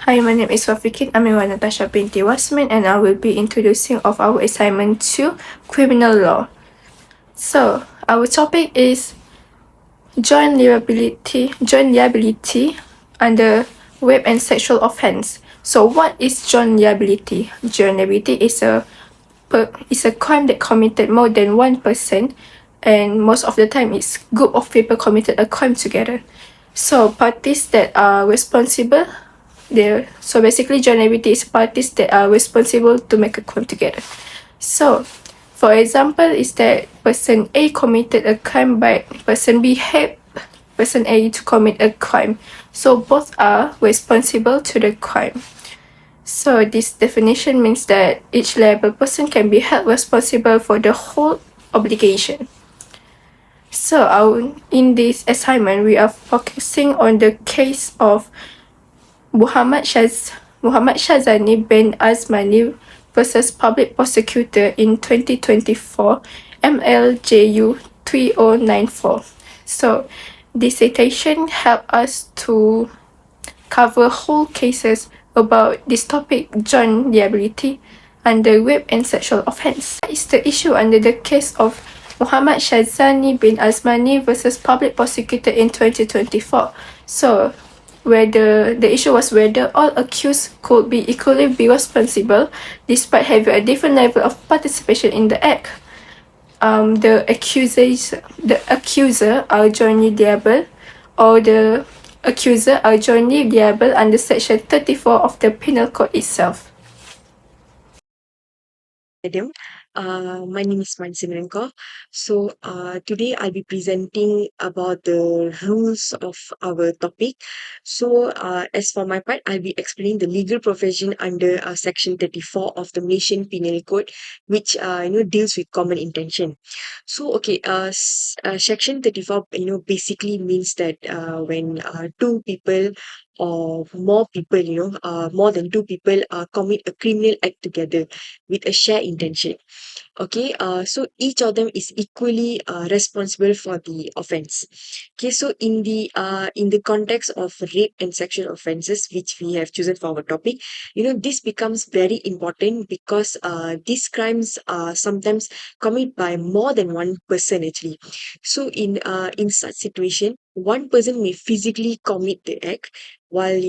Hi, my name is Wafikin Amiwa Natasha binti Wasmin, and I will be introducing of our assignment 2, Criminal Law. So, our topic is joint liability under rape and sexual offense. So, what is joint liability? Joint liability is a crime that committed more than one person, and most of the time it's group of people committed a crime together. So parties that are responsible, so basically joint liability is parties that are responsible to make a crime together. So, for example, is that person A committed a crime but person B helped person A to commit a crime. So both are responsible to the crime. So this definition means that each liable person can be held responsible for the whole obligation. So in this assignment, we are focusing on the case of Muhammad Shazani bin Azmani versus Public Prosecutor in 2024, MLJU 3094. So this citation helped us to cover whole cases about this topic, joint liability under rape and sexual offense. What is the issue under the case of Muhammad Shazani bin Azmani versus Public Prosecutor in 2024? So, whether the issue was whether all accused could be equally be responsible despite having a different level of participation in the act. The accuser are jointly liable, or the accuser are jointly liable under Section 34 of the Penal Code itself. Madam. My name is Mansimanko. So today I'll be presenting about the rules of our topic. So as for my part, I'll be explaining the legal profession under Section 34 of the Malaysian Penal Code, which deals with common intention. So okay, Section 34 basically means that when two people or more people, more than two people commit a criminal act together with a shared intention. Okay, so each of them is equally responsible for the offense. Okay, so in the context of rape and sexual offenses, which we have chosen for our topic, this becomes very important because these crimes are sometimes committed by more than one person actually. So in such situation, one person may physically commit the act, while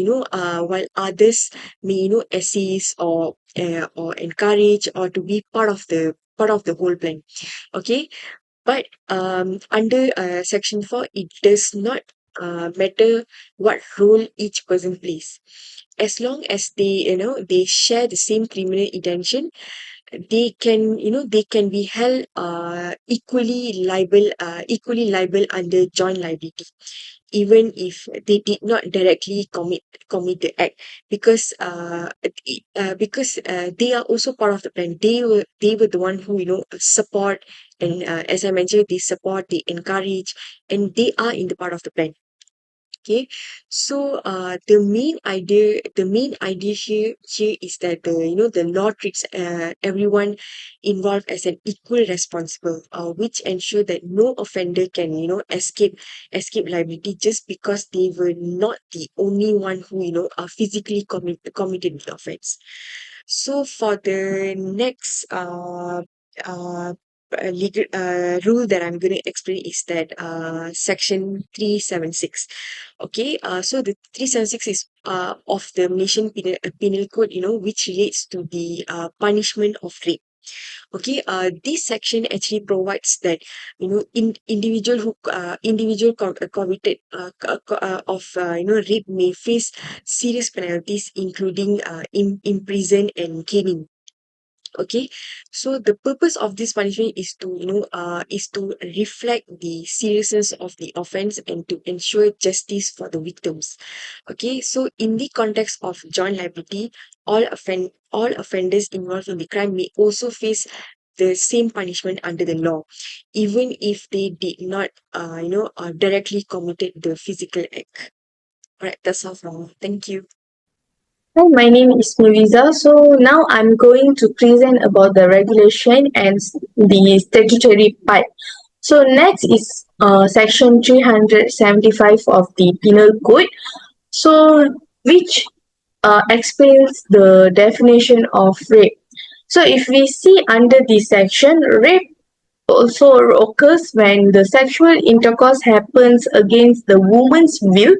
while others may assist or encourage or to be part of the whole plan. Okay, but under section 4, it does not matter what role each person plays, as long as they share the same criminal intention. They can be held equally liable under joint liability, even if they did not directly commit the act, because they are also part of the plan. They were the one who support, and as I mentioned, they support, they encourage, and they are in the part of the plan. Okay, so the main idea here is that the law treats everyone involved as an equal responsible, which ensure that no offender can escape liability just because they were not the only one who physically committed the offense. So for the next uh, legal rule that I'm going to explain is that section 376. Okay, so the 376 is of the Malaysian Penal Code, which relates to the punishment of rape. Okay, this section actually provides that individual committed of rape may face serious penalties, including imprison and caning. Okay, so the purpose of this punishment is to reflect the seriousness of the offense and to ensure justice for the victims. Okay, so in the context of joint liability, all offenders involved in the crime may also face the same punishment under the law, even if they did not directly committed the physical act. All right, that's all from me. Thank you. Hi, my name is Nuriza. So now I'm going to present about the regulation and the statutory part. So next is section 375 of the Penal Code. So which explains the definition of rape. So if we see under this section, rape also occurs when the sexual intercourse happens against the woman's will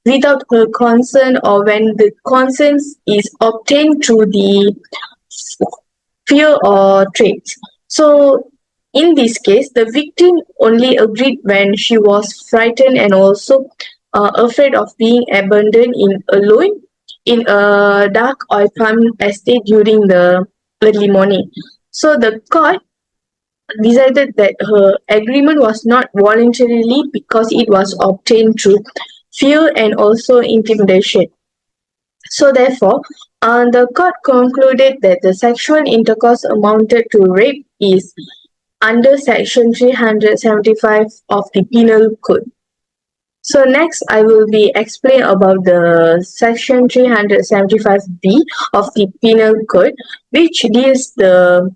without her consent, or when the consent is obtained through the fear or threats. So in this case, the victim only agreed when she was frightened and also afraid of being abandoned in alone in a dark or palm estate during the early morning. So the court decided that her agreement was not voluntarily because it was obtained through fear and also intimidation. So therefore, the court concluded that the sexual intercourse amounted to rape is under section 375 of the Penal Code. So next I will be explain about the section 375B of the Penal Code, which deals the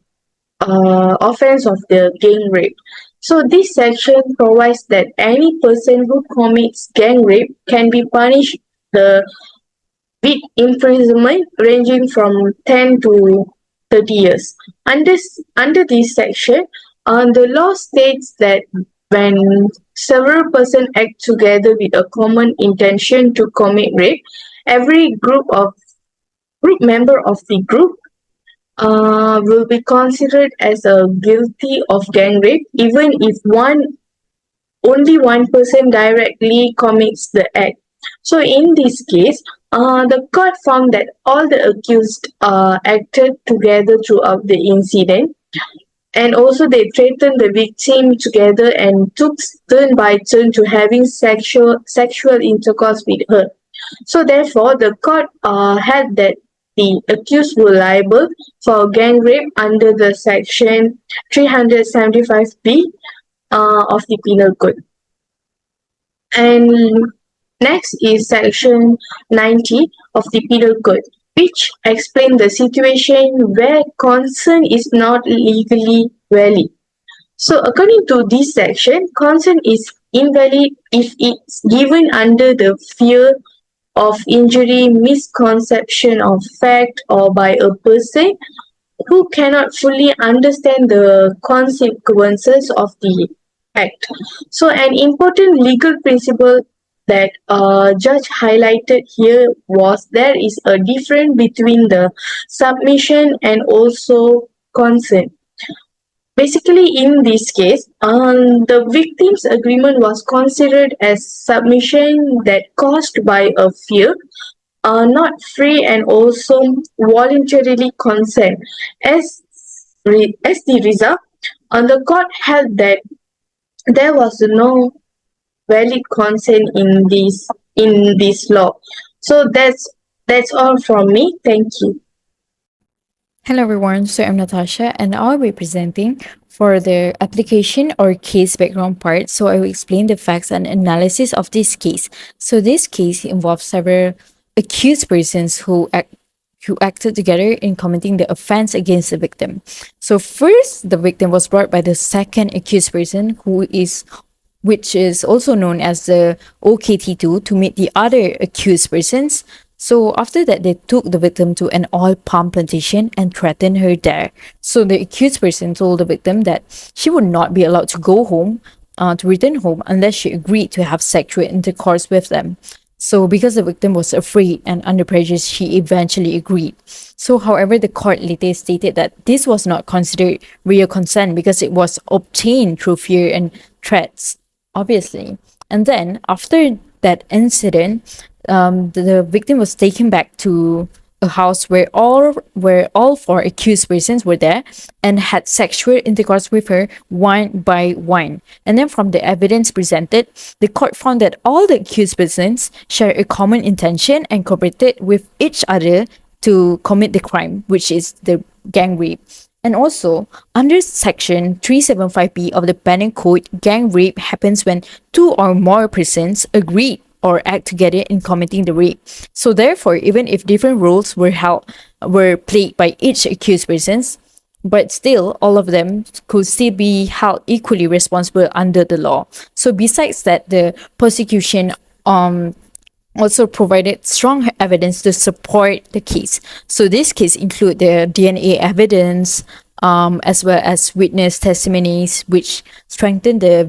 offense of the gang rape. So this section provides that any person who commits gang rape can be punished the with imprisonment ranging from 10 to 30 years. Under this section, the law states that when several persons act together with a common intention to commit rape, every group member of the group will be considered as a guilty of gang rape, even if only one person directly commits the act. So in this case, the court found that all the accused acted together throughout the incident, and also they threatened the victim together and took turn by turn to having sexual intercourse with her. So therefore, the court held that the accused were liable for gang rape under the section 375B of the Penal Code. And next is section 90 of the Penal Code, which explains the situation where consent is not legally valid. So according to this section, consent is invalid if it's given under the fear of injury, misconception of fact, or by a person who cannot fully understand the consequences of the act. So an important legal principle that judge highlighted here was there is a difference between the submission and also consent. Basically, in this case, the victim's agreement was considered as submission that caused by a fear, not free and also voluntarily consent. As the result, the court held that there was no valid consent in this law. So that's all from me. Thank you. Hello everyone, so I'm Natasha and I'll be presenting for the application or case background part. So I will explain the facts and analysis of this case. So this case involves several accused persons who acted together in committing the offense against the victim. So first, the victim was brought by the second accused person which is also known as the OKT2 to meet the other accused persons. So after that, they took the victim to an oil palm plantation and threatened her there. So the accused person told the victim that she would not be allowed to go home, to return home unless she agreed to have sexual intercourse with them. So because the victim was afraid and under pressure, she eventually agreed. So however, the court later stated that this was not considered real consent because it was obtained through fear and threats, obviously. And then after that incident, the victim was taken back to a house where all four accused persons were there and had sexual intercourse with her one by one. And then from the evidence presented, the court found that all the accused persons share a common intention and cooperated with each other to commit the crime, which is the gang rape. And also, under section 375B of the Penal Code, gang rape happens when two or more persons agree or act together in committing the rape. So therefore, even if different roles were played by each accused persons, but still all of them could still be held equally responsible under the law. So besides that, the prosecution also provided strong evidence to support the case. So this case include the DNA evidence, as well as witness testimonies, which strengthens the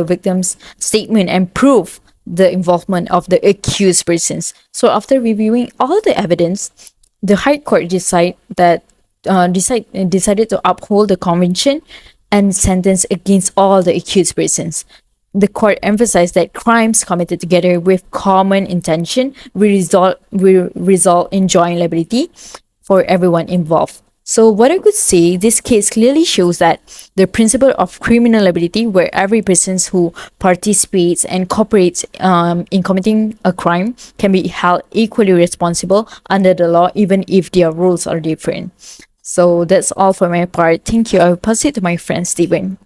victim's statement and prove the involvement of the accused persons. So after reviewing all the evidence, the High Court decided to uphold the conviction and sentence against all the accused persons. The court emphasized that crimes committed together with common intention will result in joint liability for everyone involved. So what I could say, this case clearly shows that the principle of criminal liability, where every person who participates and cooperates in committing a crime can be held equally responsible under the law, even if their rules are different. So that's all for my part. Thank you. I'll pass it to my friend Steven.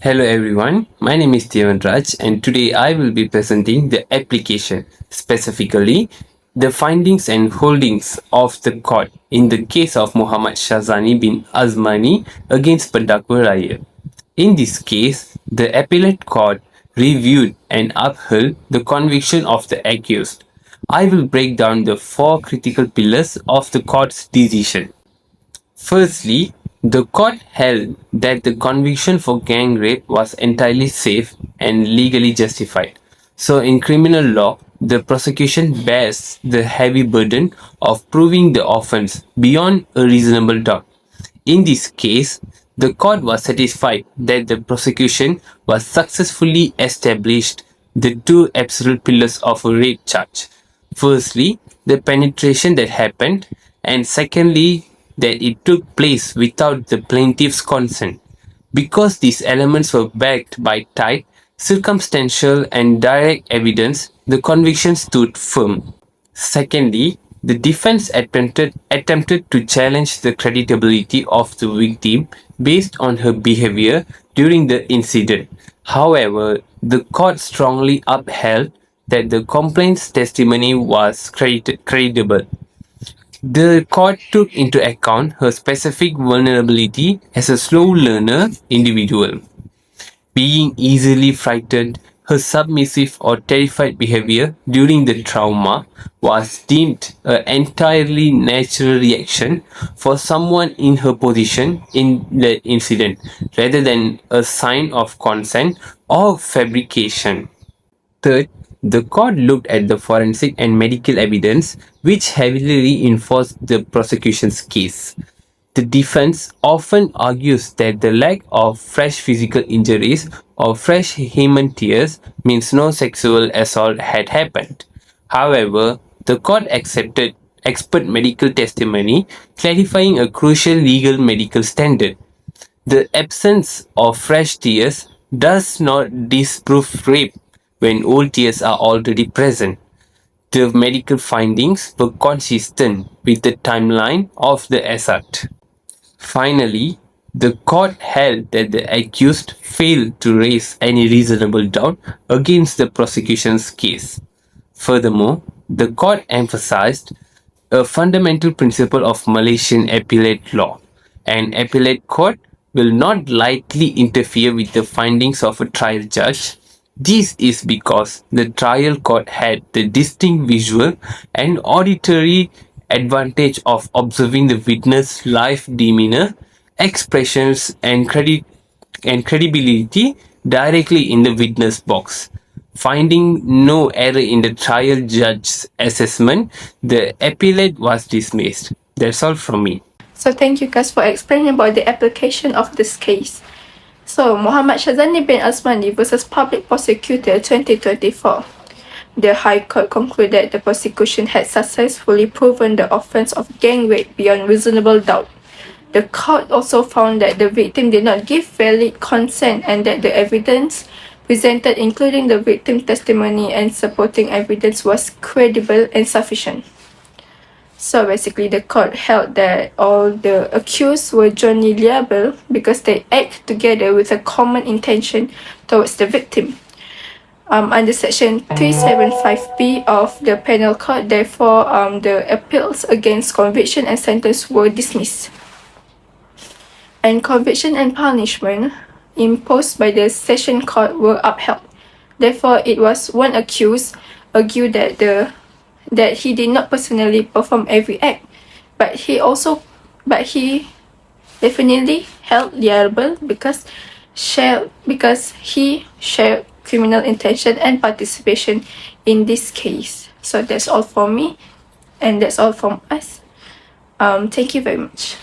Hello everyone, my name is Steven Raj and today I will be presenting the application, specifically the findings and holdings of the court in the case of Muhammad Shazani bin Azmani against Pendakwa Raya. In this case, the appellate court reviewed and upheld the conviction of the accused. I will break down the 4 critical pillars of the court's decision. Firstly, the court held that the conviction for gang rape was entirely safe and legally justified. So, in criminal law, the prosecution bears the heavy burden of proving the offence beyond a reasonable doubt. In this case, the court was satisfied that the prosecution was successfully established the 2 absolute pillars of a rape charge. Firstly, the penetration that happened, and secondly, that it took place without the plaintiff's consent. Because these elements were backed by tight, circumstantial and direct evidence, the conviction stood firm. Secondly, the defense attempted to challenge the credibility of the victim based on her behavior during the incident. However, the court strongly upheld that the complaint's testimony was credible. The court took into account her specific vulnerability as a slow learner individual. Being easily frightened, her submissive or terrified behavior during the trauma was deemed an entirely natural reaction for someone in her position in the incident, rather than a sign of consent or fabrication. Third, the court looked at the forensic and medical evidence, which heavily reinforced the prosecution's case. The defense often argues that the lack of fresh physical injuries or fresh human tears means no sexual assault had happened. However, the court accepted expert medical testimony, clarifying a crucial legal medical standard. The absence of fresh tears does not disprove rape when old tears are already present. The medical findings were consistent with the timeline of the assault. Finally, the court held that the accused failed to raise any reasonable doubt against the prosecution's case. Furthermore, the court emphasized a fundamental principle of Malaysian appellate law. An appellate court will not lightly interfere with the findings of a trial judge. This is because the trial court had the distinct visual and auditory advantage of observing the witness' live demeanor, expressions, and credibility directly in the witness box. Finding no error in the trial judge's assessment, the appellate was dismissed. That's all from me. So thank you guys for explaining about the application of this case. So Muhammad Shazani bin Azmani versus Public Prosecutor 2024. The High Court concluded the prosecution had successfully proven the offence of gang rape beyond reasonable doubt. The court also found that the victim did not give valid consent and that the evidence presented, including the victim's testimony and supporting evidence, was credible and sufficient. So basically, the court held that all the accused were jointly liable because they act together with a common intention towards the victim. Under Section 375B of the Penal Code, therefore, the appeals against conviction and sentence were dismissed. And conviction and punishment imposed by the Session Court were upheld. Therefore, it was one accused argued that he did not personally perform every act, but he definitely held liable because he shared criminal intention and participation in this case. So that's all for me, and that's all from us. Thank you very much.